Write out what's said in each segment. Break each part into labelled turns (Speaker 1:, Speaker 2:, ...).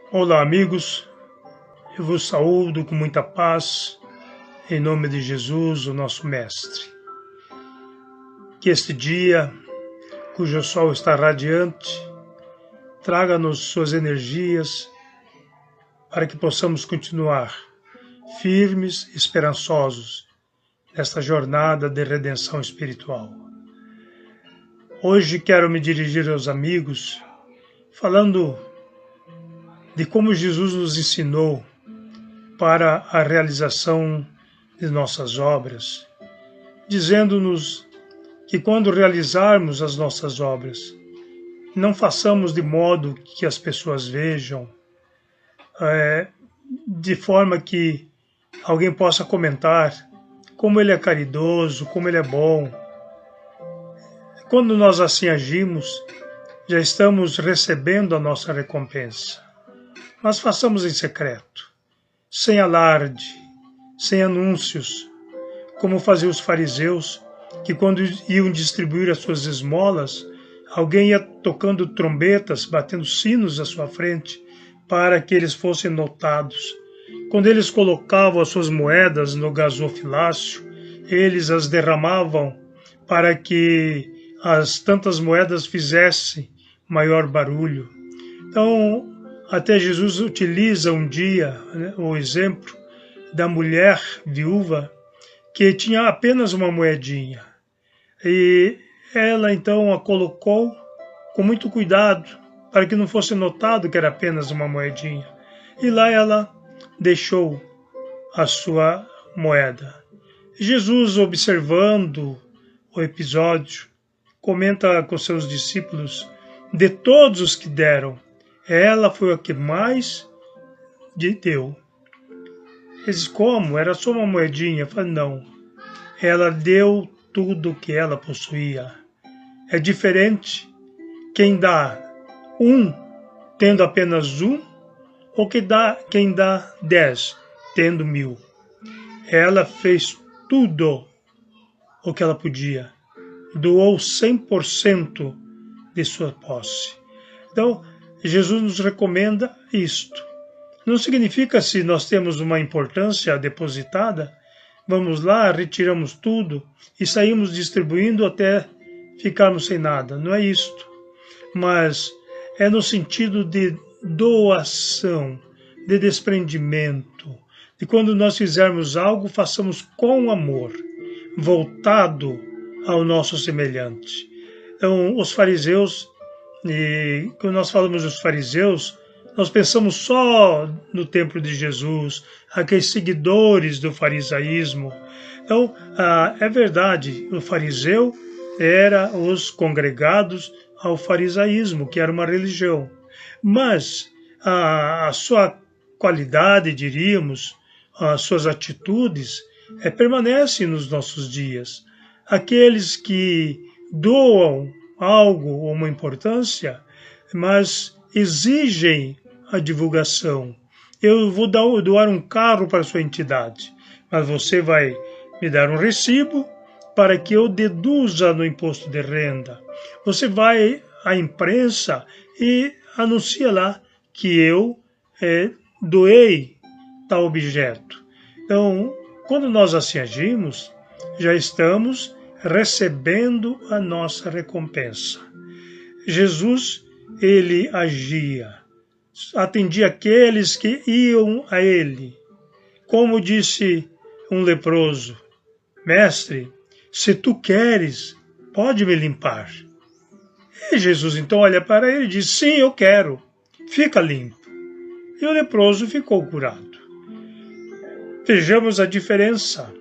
Speaker 1: Olá, amigos. Eu vos saúdo com muita paz, em nome de Jesus, o nosso Mestre. Que este dia, cujo sol está radiante, traga-nos suas energias para que possamos continuar firmes e esperançosos nesta jornada de redenção espiritual. Hoje quero me dirigir aos amigos falando de como Jesus nos ensinou para a realização de nossas obras, dizendo-nos que quando realizarmos as nossas obras, não façamos de modo que as pessoas vejam, de forma que alguém possa comentar como ele é caridoso, como ele é bom. Quando nós assim agimos, já estamos recebendo a nossa recompensa. Mas façamos em secreto, sem alarde, sem anúncios, como faziam os fariseus, que quando iam distribuir as suas esmolas, alguém ia tocando trombetas, batendo sinos à sua frente, para que eles fossem notados. Quando eles colocavam as suas moedas no gasofilácio, eles as derramavam para que as tantas moedas fizessem maior barulho. Então, até Jesus utiliza um dia, o exemplo da mulher viúva que tinha apenas uma moedinha. E ela então a colocou com muito cuidado para que não fosse notado que era apenas uma moedinha. E lá ela deixou a sua moeda. Jesus, observando o episódio, comenta com seus discípulos: de todos os que deram, ela foi a que mais deu. Eles, como? Era só uma moedinha? Eu falei, não. Ela deu tudo o que ela possuía. É diferente quem dá um, tendo apenas um, ou quem dá 10, tendo 1000. Ela fez tudo o que ela podia. Doou 100% de sua posse. Então, Jesus nos recomenda isto. Não significa se nós temos uma importância depositada, vamos lá, retiramos tudo e saímos distribuindo até ficarmos sem nada. Não é isto. Mas é no sentido de doação, de desprendimento, de quando nós fizermos algo, façamos com amor, voltado ao nosso semelhante. Então, os fariseus, e quando nós falamos dos fariseus, nós pensamos só no templo de Jesus, aqueles seguidores do farisaísmo. Então, é verdade, o fariseu era os congregados ao farisaísmo, que era uma religião. Mas a sua qualidade, diríamos, as suas atitudes, permanecem nos nossos dias. Aqueles que doam algo ou uma importância, mas exigem a divulgação. Eu vou doar um carro para a sua entidade, mas você vai me dar um recibo para que eu deduza no imposto de renda. Você vai à imprensa e anuncia lá que eu doei tal objeto. Então, quando nós assim agimos, já estamos recebendo a nossa recompensa. Jesus, ele agia, atendia aqueles que iam a ele. Como disse um leproso: mestre, se tu queres, pode me limpar. E Jesus então olha para ele e diz: sim, eu quero, fica limpo. E o leproso ficou curado. Vejamos a diferença.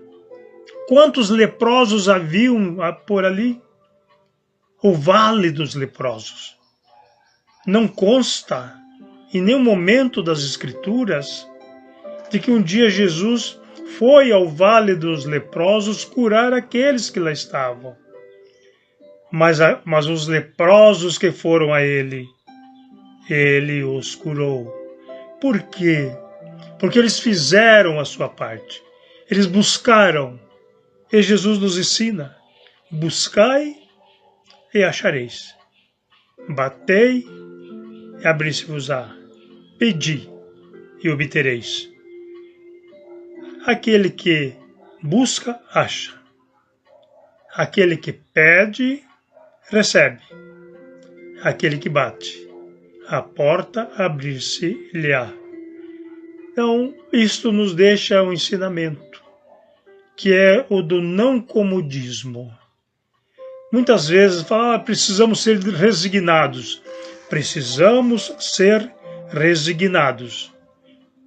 Speaker 1: Quantos leprosos haviam por ali? O vale dos leprosos. Não consta em nenhum momento das Escrituras de que um dia Jesus foi ao vale dos leprosos curar aqueles que lá estavam. Mas os leprosos que foram a ele os curou. Por quê? Porque eles fizeram a sua parte. Eles buscaram. E Jesus nos ensina: buscai e achareis. Batei e abri-se-vos-á. pedi e obtereis. Aquele que busca, acha. Aquele que pede, recebe. Aquele que bate, a porta abrir-se-lhe-á. Então, isto nos deixa um ensinamento, que é o do não comodismo. Muitas vezes fala, precisamos ser resignados. Precisamos ser resignados,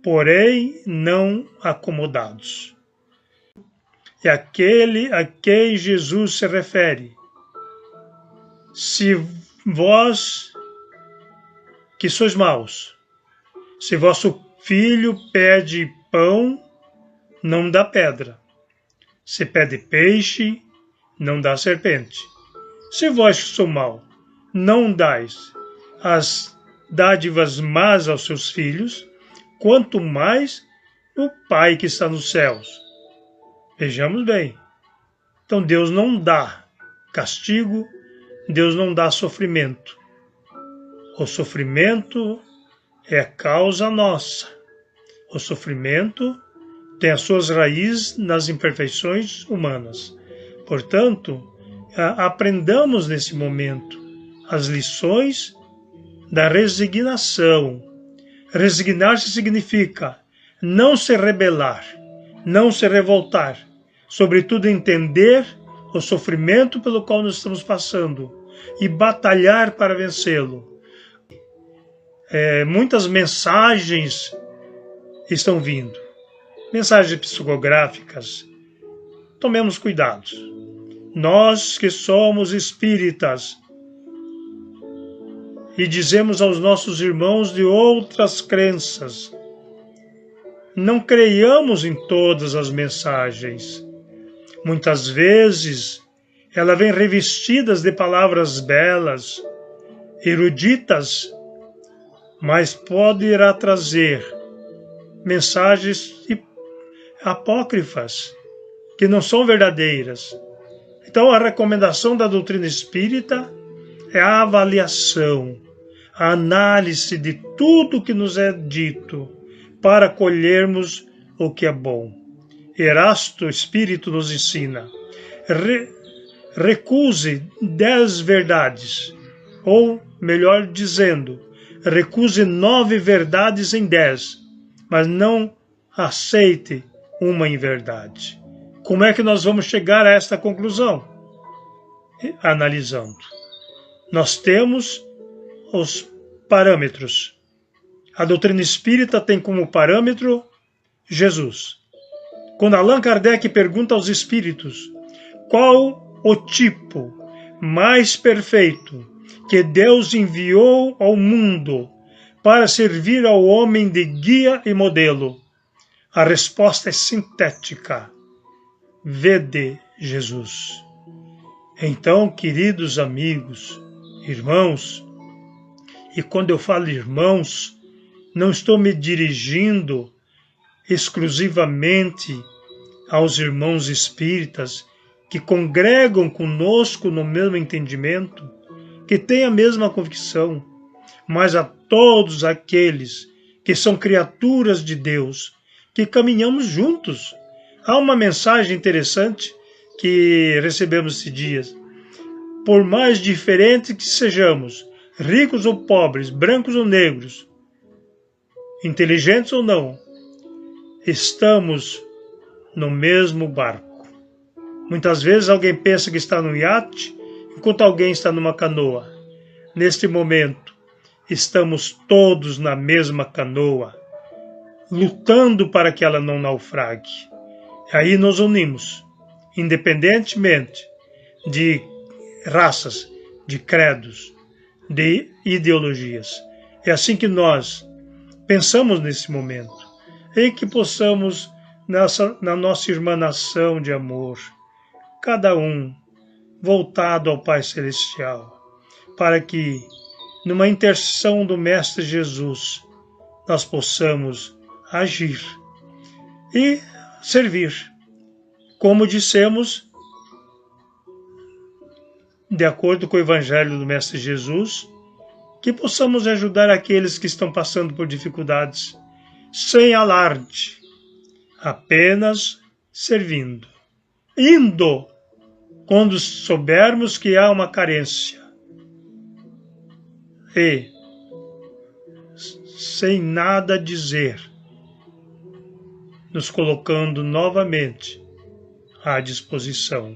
Speaker 1: porém não acomodados. É aquele a quem Jesus se refere. Se vós, que sois maus, se vosso filho pede pão, não dá pedra. Se pede peixe, não dá serpente. Se vós que sois maus, não dais as dádivas más aos seus filhos, quanto mais o Pai que está nos céus. Vejamos bem. Então Deus não dá castigo, Deus não dá sofrimento. O sofrimento é causa nossa. O sofrimento tem as suas raízes nas imperfeições humanas. Portanto, aprendamos nesse momento as lições da resignação. Resignar-se significa não se rebelar, não se revoltar, sobretudo entender o sofrimento pelo qual nós estamos passando e batalhar para vencê-lo. Muitas mensagens estão vindo, mensagens psicográficas. Tomemos cuidado. Nós que somos espíritas e dizemos aos nossos irmãos de outras crenças, não creiamos em todas as mensagens. Muitas vezes, ela vem revestidas de palavras belas, eruditas, mas poderá trazer mensagens apócrifas, que não são verdadeiras. Então, a recomendação da doutrina espírita é a avaliação, a análise de tudo que nos é dito, para colhermos o que é bom. Erasto, o Espírito, nos ensina. Recuse 10 verdades, ou, melhor dizendo, recuse 9 verdades em 10, mas não aceite uma inverdade. Como é que nós vamos chegar a esta conclusão? Analisando. Nós temos os parâmetros. A doutrina espírita tem como parâmetro Jesus. Quando Allan Kardec pergunta aos espíritos qual o tipo mais perfeito que Deus enviou ao mundo para servir ao homem de guia e modelo, a resposta é sintética. Vede Jesus. Então, queridos amigos, irmãos, e quando eu falo irmãos, não estou me dirigindo exclusivamente aos irmãos espíritas que congregam conosco no mesmo entendimento, que têm a mesma convicção, mas a todos aqueles que são criaturas de Deus, que caminhamos juntos. Há uma mensagem interessante que recebemos esses dias. Por mais diferentes que sejamos, ricos ou pobres, brancos ou negros, inteligentes ou não, estamos no mesmo barco. Muitas vezes alguém pensa que está num iate, enquanto alguém está numa canoa. Neste momento, estamos todos na mesma canoa, lutando para que ela não naufrague. Aí nos unimos, independentemente de raças, de credos, de ideologias. É assim que nós pensamos nesse momento, em que possamos, na nossa irmanação de amor, cada um voltado ao Pai Celestial, para que, numa intercessão do Mestre Jesus, nós possamos agir e servir. Como dissemos, de acordo com o Evangelho do Mestre Jesus, que possamos ajudar aqueles que estão passando por dificuldades, sem alarde, apenas servindo. Indo quando soubermos que há uma carência e, sem nada dizer, nos colocando novamente à disposição.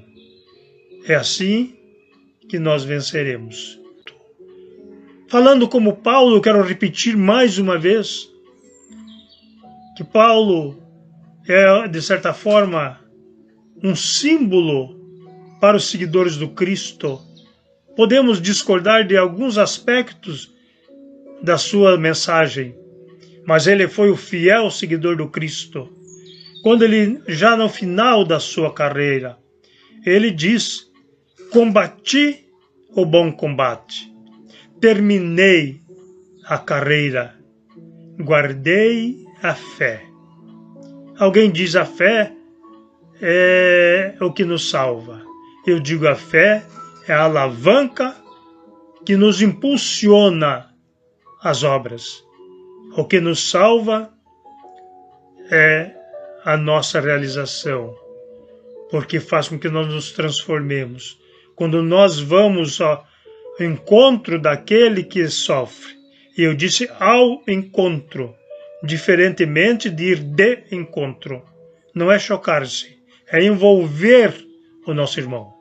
Speaker 1: É assim que nós venceremos. Falando como Paulo, quero repetir mais uma vez que Paulo é, de certa forma, um símbolo para os seguidores do Cristo. Podemos discordar de alguns aspectos da sua mensagem, mas ele foi o fiel seguidor do Cristo. Quando ele, já no final da sua carreira, ele diz: combati o bom combate, terminei a carreira, guardei a fé. Alguém diz a fé é o que nos salva. Eu digo a fé é a alavanca que nos impulsiona às obras. O que nos salva é a nossa realização, porque faz com que nós nos transformemos. Quando nós vamos ao encontro daquele que sofre, e eu disse ao encontro, diferentemente de ir de encontro, não é chocar-se, é envolver o nosso irmão.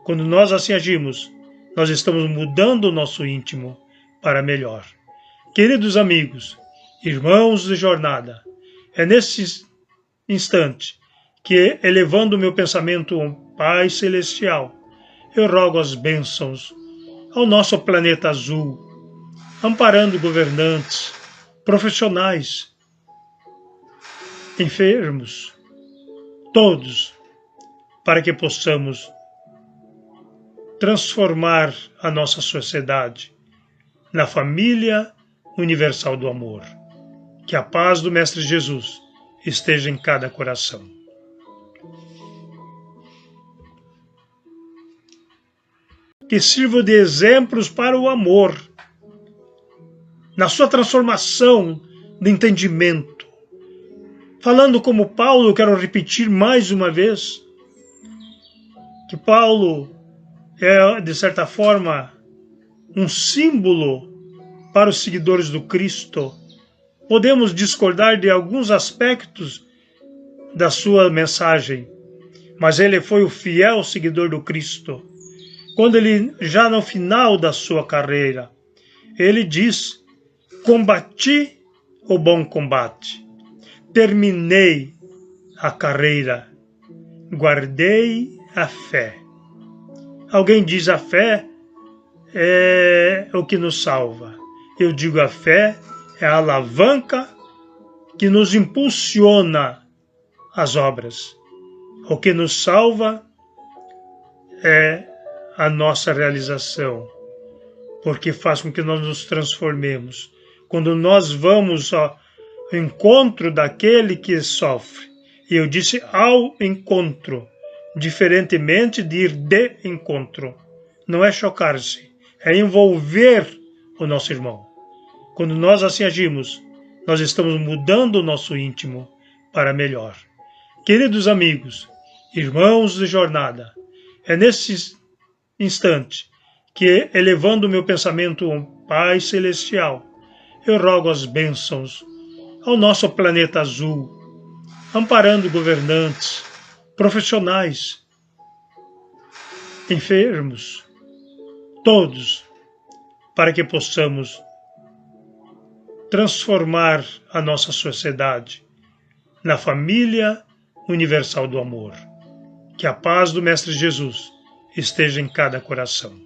Speaker 1: Quando nós assim agimos, nós estamos mudando o nosso íntimo para melhor. Queridos amigos, irmãos de jornada, é nesse instante que, elevando o meu pensamento ao Pai Celestial, eu rogo as bênçãos ao nosso planeta azul, amparando governantes, profissionais, enfermos, todos, para que possamos transformar a nossa sociedade na família universal do amor. Que a paz do Mestre Jesus esteja em cada coração. Que sirva de exemplos para o amor, na sua transformação de entendimento. Falando como Paulo, quero repetir mais uma vez que Paulo é, de certa forma, um símbolo para os seguidores do Cristo. Podemos discordar de alguns aspectos da sua mensagem, mas ele foi o fiel seguidor do Cristo. Quando ele, já no final da sua carreira, ele diz: combati o bom combate, terminei a carreira, guardei a fé. Alguém diz a fé é o que nos salva. Eu digo a fé é a alavanca que nos impulsiona às obras. O que nos salva é a nossa realização, porque faz com que nós nos transformemos. Quando nós vamos ao encontro daquele que sofre, e eu disse ao encontro, diferentemente de ir de encontro, não é chocar-se, é envolver o nosso irmão. Quando nós assim agimos, nós estamos mudando o nosso íntimo para melhor. Queridos amigos, irmãos de jornada, é nesse instante que, elevando o meu pensamento ao Pai Celestial, eu rogo as bênçãos ao nosso planeta azul, amparando governantes, profissionais, enfermos, todos, para que possamos transformar a nossa sociedade na família universal do amor. Que a paz do Mestre Jesus esteja em cada coração.